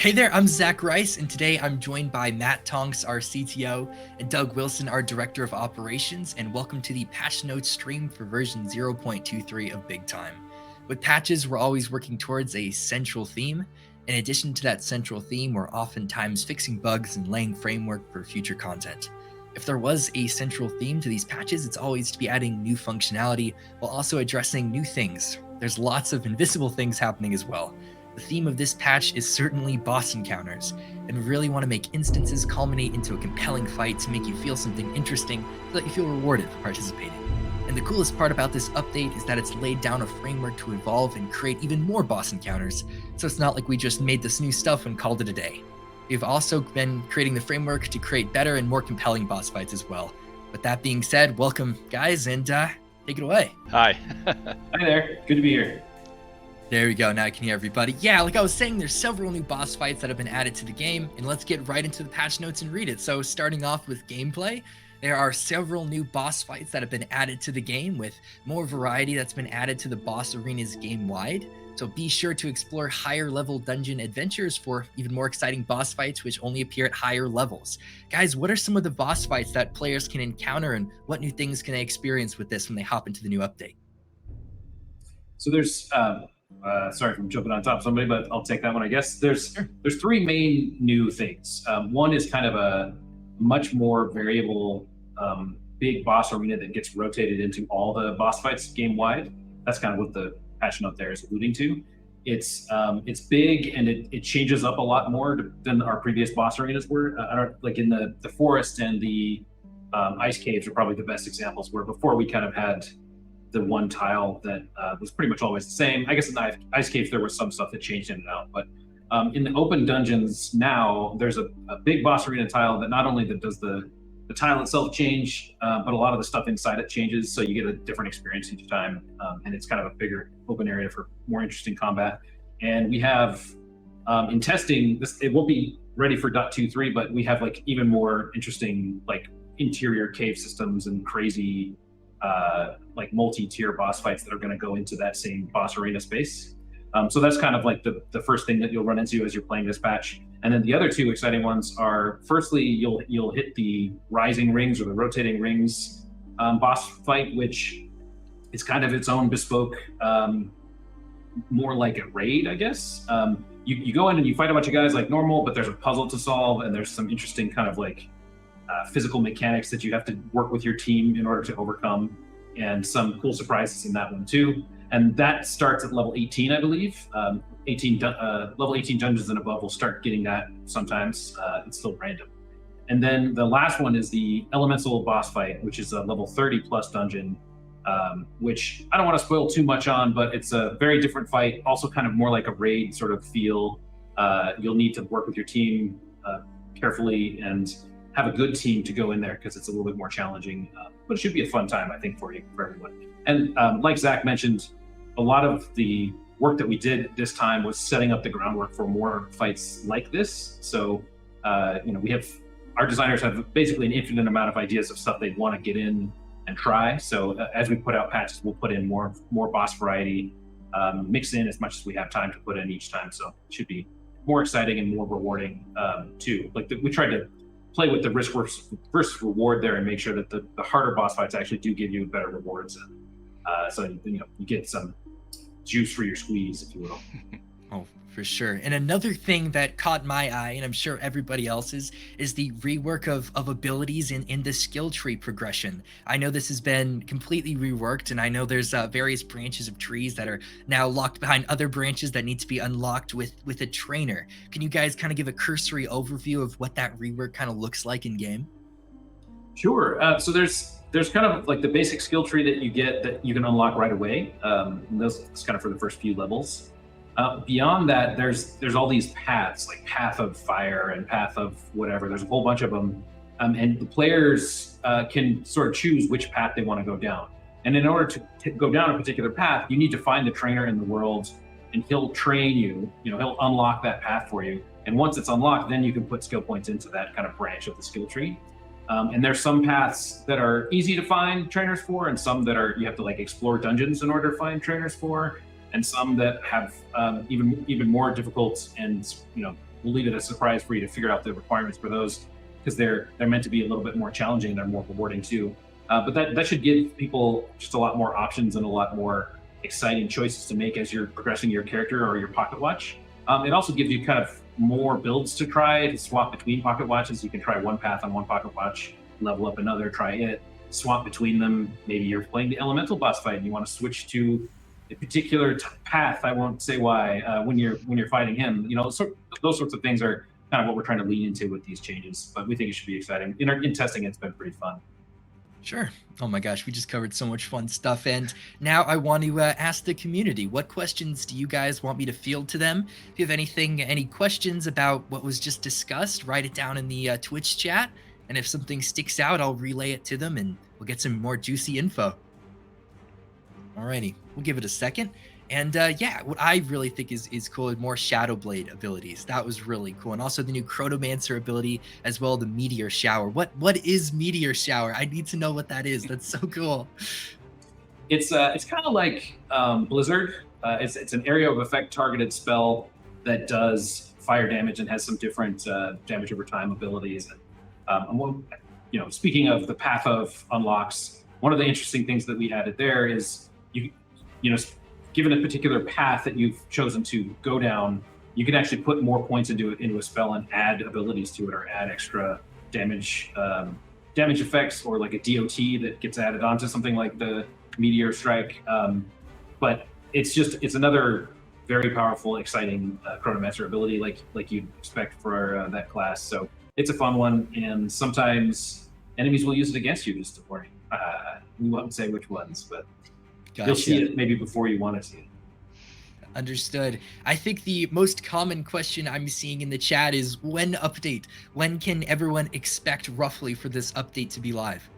Hey there, I'm Zach Rice, and today I'm joined by Matt Tonks, our CTO, and Doug Wilson, our Director of Operations, and welcome to the Patch Notes stream for version 0.23 of Big Time. With patches, we're always working towards a central theme. In addition to that central theme, we're oftentimes fixing bugs and laying framework for future content. If there was a central theme to these patches, it's always to be adding new functionality while also addressing new things. There's lots of invisible things happening as well. The theme of this patch is certainly boss encounters, and we really want to make instances culminate into a compelling fight to make you feel something interesting so that you feel rewarded for participating. And the coolest part about this update is that it's laid down a framework to evolve and create even more boss encounters, so it's not like we just made this new stuff and called it a day. We've also been creating the framework to create better and more compelling boss fights as well. With that being said, welcome guys, and take it away. Hi. Hi there, good to be here. There we go, now I can hear everybody. Yeah, like I was saying, there's several new boss fights that have been added to the game, and let's get right into the patch notes and read it. So starting off with gameplay, there are several new boss fights that have been added to the game with more variety that's been added to the boss arenas game-wide. So be sure to explore higher level dungeon adventures for even more exciting boss fights, which only appear at higher levels. Guys, what are some of the boss fights that players can encounter, and what new things can they experience with this when they hop into the new update? So there's, sorry if I'm jumping on top of somebody, but I'll take that one, I guess. There's three main new things. One is kind of a much more variable, big boss arena that gets rotated into all the boss fights game-wide. That's kind of what the patch note there is alluding to. It's big, and it changes up a lot more than our previous boss arenas were. I don't like in the forest and the ice caves are probably the best examples, where before we kind of had the one tile that was pretty much always the same. I guess in the ice caves there was some stuff that changed in and out, but in the open dungeons now there's a big boss arena tile that not only does the tile itself change, but a lot of the stuff inside it changes, so you get a different experience each time, and it's kind of a bigger open area for more interesting combat. And we have in testing this, it won't be ready for 0.23, but we have like even more interesting like interior cave systems and crazy like multi-tier boss fights that are going to go into that same boss arena space. So that's kind of like the first thing that you'll run into as you're playing this patch. And then the other two exciting ones are, firstly, you'll hit the rising rings or the rotating rings boss fight, which is kind of its own bespoke, more like a raid, I guess. You go in and you fight a bunch of guys like normal, but there's a puzzle to solve, and there's some interesting kind of like physical mechanics that you have to work with your team in order to overcome, and some cool surprises in that one too. And that starts at level 18, I believe. Level 18 dungeons and above will start getting that sometimes. It's still random. And then the last one is the elemental boss fight, which is a level 30 plus dungeon, which I don't want to spoil too much on, but it's a very different fight, also kind of more like a raid sort of feel. You'll need to work with your team carefully and have a good team to go in there, because it's a little bit more challenging, but it should be a fun time, I think, for everyone. And like Zach mentioned, a lot of the work that we did this time was setting up the groundwork for more fights like this. So, we have, our designers have basically an infinite amount of ideas of stuff they want to get in and try. So as we put out patches, we'll put in more boss variety, mix in as much as we have time to put in each time. So it should be more exciting and more rewarding too. Like we tried to play with the risk versus reward there and make sure that the harder boss fights actually do give you better rewards. And so you get some juice for your squeeze, if you will. Oh, for sure. And another thing that caught my eye, and I'm sure everybody else's, is the rework of abilities in the skill tree progression. I know this has been completely reworked, and I know there's various branches of trees that are now locked behind other branches that need to be unlocked with a trainer. Can you guys kind of give a cursory overview of what that rework kind of looks like in game? Sure. So there's kind of like the basic skill tree that you get that you can unlock right away. And that's kind of for the first few levels. Beyond that, there's all these paths, like path of fire and path of whatever. There's a whole bunch of them, and the players can sort of choose which path they want to go down. And in order to go down a particular path, you need to find the trainer in the world, and he'll train you. He'll unlock that path for you. And once it's unlocked, then you can put skill points into that kind of branch of the skill tree. And there's some paths that are easy to find trainers for, and some that you have to like explore dungeons in order to find trainers for, and some that have even more difficult and we'll leave it a surprise for you to figure out the requirements for those, because they're meant to be a little bit more challenging. They're more rewarding too. But that should give people just a lot more options and a lot more exciting choices to make as you're progressing your character or your pocket watch. It also gives you kind of more builds to try to swap between pocket watches. You can try one path on one pocket watch, level up another, try it, swap between them. Maybe you're playing the elemental boss fight and you want to switch to a particular path. I won't say why when you're fighting him. Those sorts of things are kind of what we're trying to lean into with these changes. But we think it should be exciting. In testing, it's been pretty fun. Sure. Oh my gosh, we just covered so much fun stuff. And now I want to ask the community, what questions do you guys want me to field to them? If you have any questions about what was just discussed, write it down in the Twitch chat. And if something sticks out, I'll relay it to them and we'll get some more juicy info. Alrighty, we'll give it a second. And yeah, what I really think is cool is more Shadow Blade abilities. That was really cool. And also the new Chronomancer ability, as well as the Meteor Shower. What is Meteor Shower? I need to know what that is. That's so cool. It's kind of like Blizzard. It's an area of effect targeted spell that does fire damage and has some different damage over time abilities. And speaking of the path of unlocks, one of the interesting things that we added there is given a particular path that you've chosen to go down, you can actually put more points into a spell and add abilities to it, or add extra damage effects, or like a DOT that gets added onto something like the Meteor Strike. But it's another very powerful, exciting Chronomancer ability, like you'd expect for that class. So it's a fun one, and sometimes enemies will use it against you. Just to warn you. We won't say which ones, but Gotcha. You'll see it maybe before you want to see it. Understood. I think the most common question I'm seeing in the chat is when update? When can everyone expect roughly for this update to be live?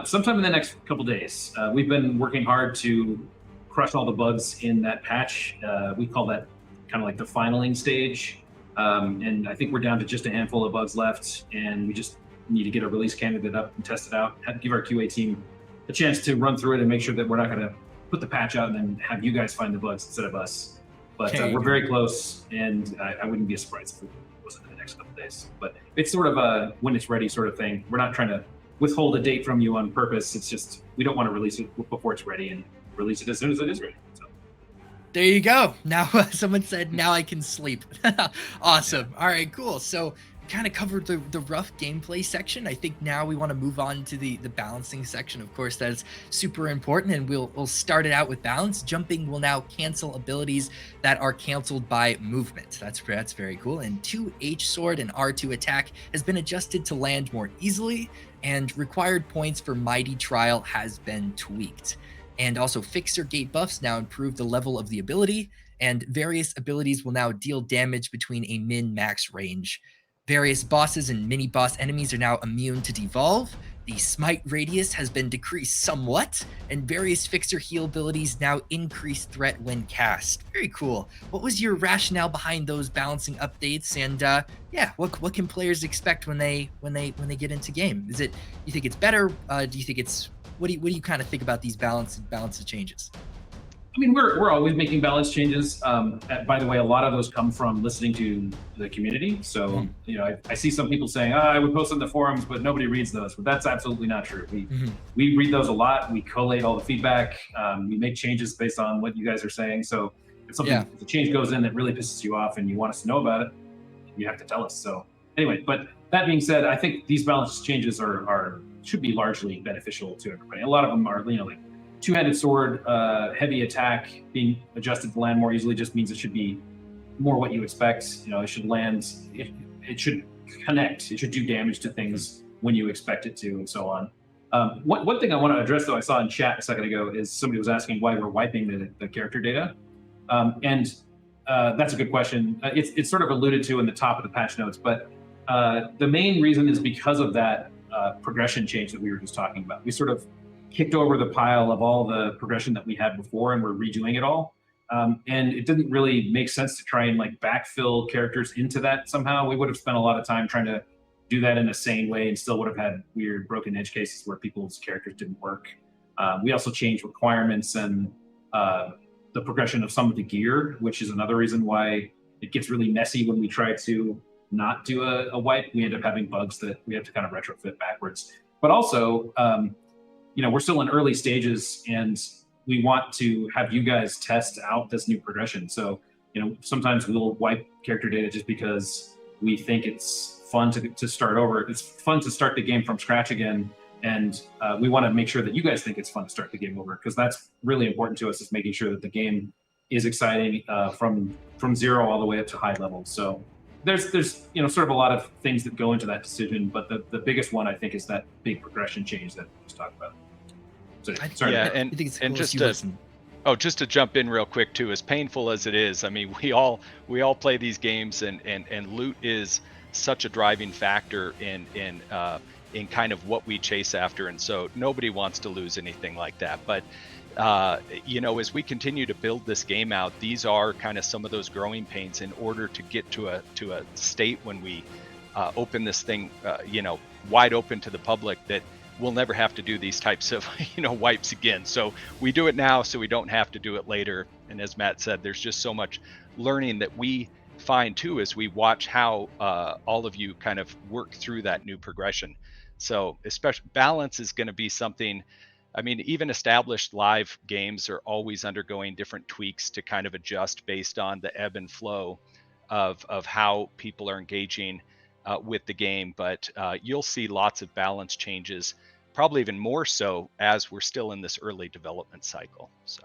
Sometime in the next couple days. We've been working hard to crush all the bugs in that patch. We call that kind of like the finaling stage. And I think we're down to just a handful of bugs left, and we just need to get a release candidate up and test it out, give our QA team a chance to run through it and make sure that we're not going to put the patch out and then have you guys find the bugs instead of us. But we're very close, and I wouldn't be surprised if it wasn't in the next couple of days. But it's sort of a when it's ready sort of thing. We're not trying to withhold a date from you on purpose. It's just we don't want to release it before it's ready, and release it as soon as it is ready. So. There you go. Now someone said, now I can sleep. Awesome. All right, cool. So kind of covered the rough gameplay section. I think now we want to move on to the balancing section. Of course, that's super important, and we'll start it out with balance. Jumping will now cancel abilities that are canceled by movement. That's very cool. And 2H sword and R2 attack has been adjusted to land more easily, and required points for Mighty Trial has been tweaked. And also Fixer Gate buffs now improve the level of the ability, and various abilities will now deal damage between a min-max range. Various bosses and mini-boss enemies are now immune to devolve. The smite radius has been decreased somewhat, and various fixer heal abilities now increase threat when cast. Very cool. What was your rationale behind those balancing updates? And yeah, what can players expect when they get into game? Is it, you think it's better? Do you think it's what do you kind of think about these balance changes? I mean, we're always making balance changes. By the way, a lot of those come from listening to the community. So, I see some people saying, I would post on the forums, but nobody reads those. But that's absolutely not true. We read those a lot. We collate all the feedback. We make changes based on what you guys are saying. So if if the change goes in that really pisses you off and you want us to know about it, you have to tell us. So anyway, but that being said, I think these balance changes should be largely beneficial to everybody. A lot of them are, like, two-handed sword, heavy attack being adjusted to land more easily just means it should be more what you expect. It should land, it should connect, it should do damage to things when you expect it to, and so on. One thing I want to address, though, I saw in chat a second ago, is somebody was asking why we're wiping the character data. And that's a good question. It's sort of alluded to in the top of the patch notes, but the main reason is because of that progression change that we were just talking about. We sort of kicked over the pile of all the progression that we had before, and we're redoing it all. And it didn't really make sense to try and backfill characters into that somehow. We would have spent a lot of time trying to do that in a sane way, and still would have had weird broken edge cases where people's characters didn't work. We also changed requirements and the progression of some of the gear, which is another reason why it gets really messy when we try to not do a wipe. We end up having bugs that we have to kind of retrofit backwards. But also, we're still in early stages, and we want to have you guys test out this new progression. So, sometimes we'll wipe character data just because we think it's fun to start over. It's fun to start the game from scratch again. And we want to make sure that you guys think it's fun to start the game over, because that's really important to us, is making sure that the game is exciting from zero all the way up to high levels. So there's sort of a lot of things that go into that decision, but the biggest one, I think, is that big progression change that we just talked about. So, sorry. Yeah, I think it's cool and as you listen. just to jump in real quick too, as painful as it is, I mean, we all play these games, and loot is such a driving factor in kind of what we chase after, and so nobody wants to lose anything like that. But as we continue to build this game out, these are kind of some of those growing pains in order to get to a state when we open this thing wide open to the public, that we'll never have to do these types of wipes again. So we do it now so we don't have to do it later. And as Matt said, there's just so much learning that we find too as we watch how all of you kind of work through that new progression. So especially balance is going to be something. I mean, even established live games are always undergoing different tweaks to kind of adjust based on the ebb and flow of how people are engaging with the game. But you'll see lots of balance changes, probably even more so as we're still in this early development cycle. So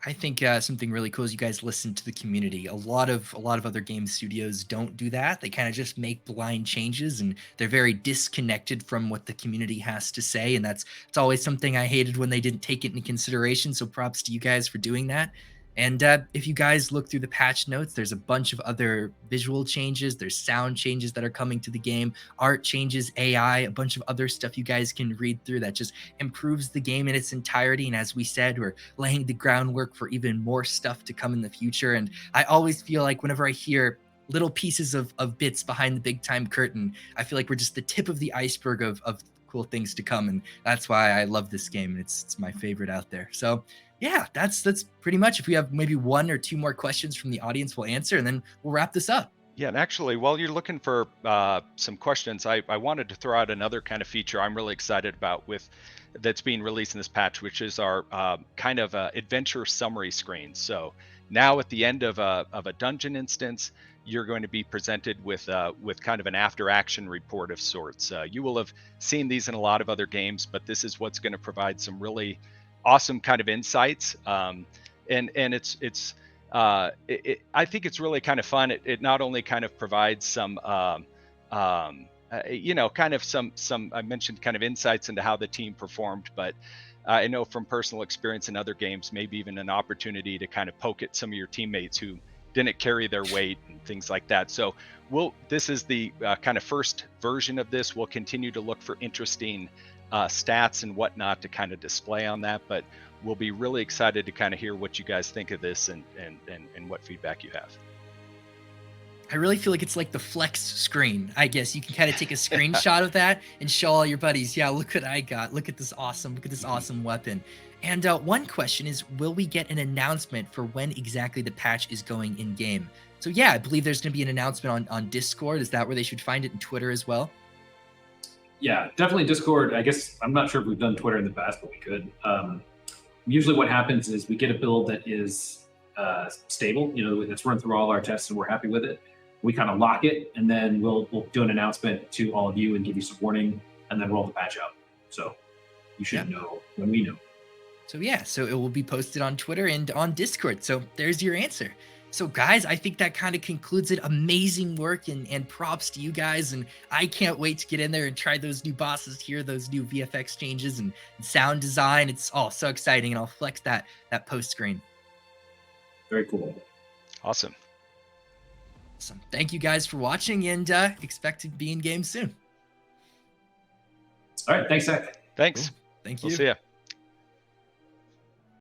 I think something really cool is you guys listen to the community. A lot of other game studios don't do that. They kind of just make blind changes, and they're very disconnected from what the community has to say. And it's always something I hated when they didn't take it into consideration. So props to you guys for doing that. And if you guys look through the patch notes, there's a bunch of other visual changes. There's sound changes that are coming to the game, art changes, AI, a bunch of other stuff you guys can read through that just improves the game in its entirety. And as we said, we're laying the groundwork for even more stuff to come in the future. And I always feel like whenever I hear little pieces of bits behind the big time curtain, I feel like we're just the tip of the iceberg of cool things to come. And that's why I love this game. And it's my favorite out there. So yeah, that's pretty much. If we have maybe one or two more questions from the audience, we'll answer, and then we'll wrap this up. yeah, and actually, while you're looking for some questions, I wanted to throw out another kind of feature I'm really excited about that's being released in this patch, which is our kind of adventure summary screen. So now at the end of a dungeon instance, you're going to be presented with kind of an after action report of sorts. You will have seen these in a lot of other games, but this is what's going to provide some really awesome kind of insights, and it's I think it's really kind of fun. It not only kind of provides some kind of some I mentioned kind of insights into how the team performed, but I know from personal experience in other games, maybe even an opportunity to kind of poke at some of your teammates who didn't carry their weight and things like that. So this is the kind of first version of this. We'll continue to look for interesting stats and whatnot to kind of display on that, but we'll be really excited to kind of hear what you guys think of this and what feedback you have. I really feel like it's like the flex screen. I guess you can kind of take a screenshot of that and show all your buddies, yeah, look what I got. Look at this awesome weapon. And one question is, will we get an announcement for when exactly the patch is going in game? So yeah, I believe there's going to be an announcement on Discord. Is that where they should find it, in Twitter as well? Yeah, definitely Discord. I guess I'm not sure if we've done Twitter in the past, but we could. Usually what happens is we get a build that is stable, that's run through all our tests and we're happy with it. We kind of lock it, and then we'll do an announcement to all of you and give you some warning, and then roll the patch out. So you should know when we know. So yeah, so it will be posted on Twitter and on Discord. So there's your answer. So guys, I think that kind of concludes it. Amazing work, and props to you guys. And I can't wait to get in there and try those new bosses here, those new VFX changes and sound design. It's all so exciting, and I'll flex that post screen. Very cool. Awesome. Thank you guys for watching, and expect to be in game soon. All right. Thanks, Zach. Thanks. Cool. Thank you. We'll see ya.